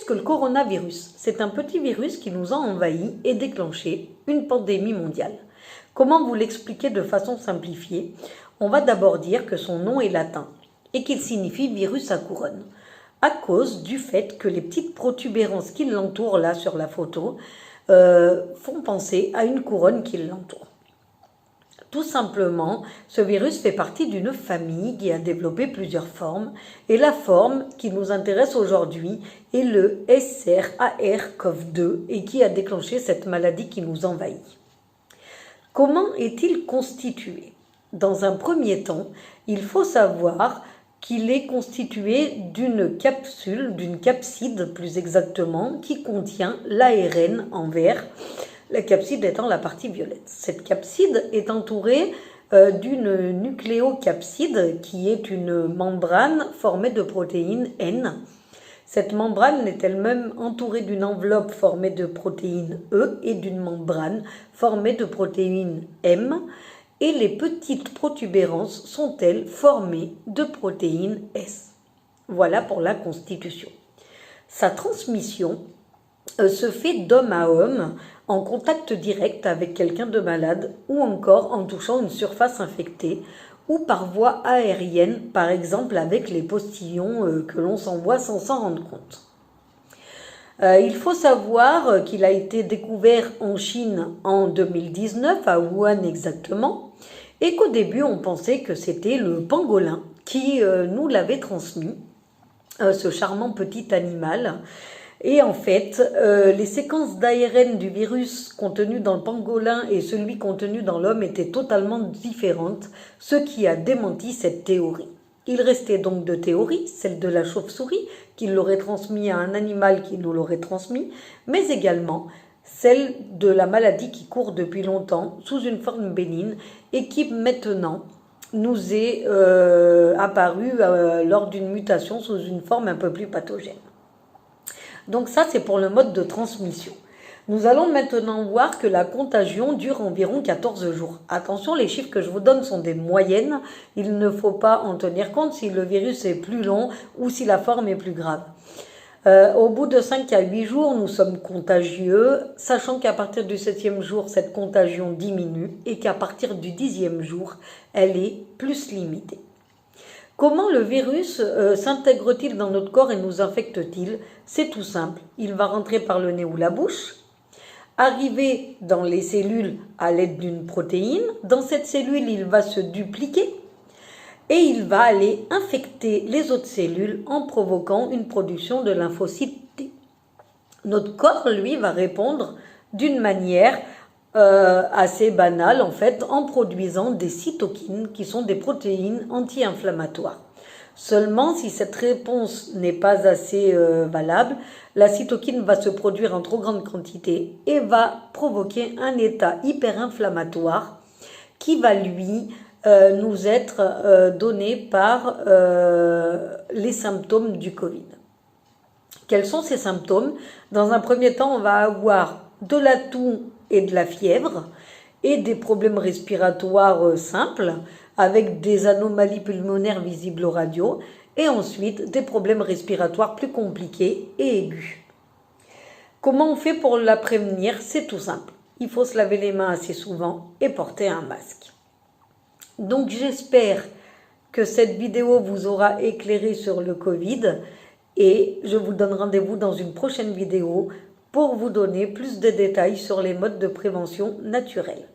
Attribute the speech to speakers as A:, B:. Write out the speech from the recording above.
A: Qu'est-ce que le coronavirus? C'est un petit virus qui nous a envahis et déclenché une pandémie mondiale. Comment vous l'expliquer de façon simplifiée? On va d'abord dire que son nom est latin et qu'il signifie virus à couronne, à cause du fait que les petites protubérances qui l'entourent là sur la photo font penser à une couronne qui l'entoure. Tout simplement, ce virus fait partie d'une famille qui a développé plusieurs formes et la forme qui nous intéresse aujourd'hui est le SRAS-CoV-2 et qui a déclenché cette maladie qui nous envahit. Comment est-il constitué? Dans un premier temps, il faut savoir qu'il est constitué d'une capsule, d'une capside plus exactement, qui contient l'ARN en vert, la capside étant la partie violette. Cette capside est entourée d'une nucléocapside qui est une membrane formée de protéines N. Cette membrane est elle-même entourée d'une enveloppe formée de protéines E et d'une membrane formée de protéines M. Et les petites protubérances sont, elles, formées de protéines S. Voilà pour la constitution. Sa transmission se fait d'homme à homme en contact direct avec quelqu'un de malade ou encore en touchant une surface infectée ou par voie aérienne, par exemple avec les postillons que l'on s'envoie sans s'en rendre compte. Il faut savoir qu'il a été découvert en Chine en 2019, à Wuhan exactement, et qu'au début on pensait que c'était le pangolin qui nous l'avait transmis, ce charmant petit animal. Et en fait, les séquences d'ARN du virus contenu dans le pangolin et celui contenu dans l'homme étaient totalement différentes, ce qui a démenti cette théorie. Il restait donc deux théories, celle de la chauve-souris, qui l'aurait transmis à un animal qui nous l'aurait transmis, mais également celle de la maladie qui court depuis longtemps sous une forme bénigne et qui maintenant nous est apparue lors d'une mutation sous une forme un peu plus pathogène. Donc ça, c'est pour le mode de transmission. Nous allons maintenant voir que la contagion dure environ 14 jours. Attention, les chiffres que je vous donne sont des moyennes. Il ne faut pas en tenir compte si le virus est plus long ou si la forme est plus grave. Au bout de 5 à 8 jours, nous sommes contagieux, sachant qu'à partir du 7e jour, cette contagion diminue et qu'à partir du 10e jour, elle est plus limitée. Comment le virus s'intègre-t-il dans notre corps et nous infecte-t-il? C'est tout simple. Il va rentrer par le nez ou la bouche, arriver dans les cellules à l'aide d'une protéine. Dans cette cellule, il va se dupliquer et il va aller infecter les autres cellules en provoquant une production de lymphocytes T. Notre corps, lui, va répondre d'une manière assez banale en fait, en produisant des cytokines qui sont des protéines anti-inflammatoires. Seulement, si cette réponse n'est pas assez valable, la cytokine va se produire en trop grande quantité et va provoquer un état hyperinflammatoire qui va lui nous être donné par les symptômes du Covid. Quels sont ces symptômes? Dans un premier temps, on va avoir de la toux et de la fièvre et des problèmes respiratoires simples avec des anomalies pulmonaires visibles aux radios et ensuite des problèmes respiratoires plus compliqués et aigus. Comment on fait pour la prévenir? C'est tout simple. Il faut se laver les mains assez souvent et porter un masque. Donc j'espère que cette vidéo vous aura éclairé sur le Covid et je vous donne rendez-vous dans une prochaine vidéo pour vous donner plus de détails sur les modes de prévention naturels.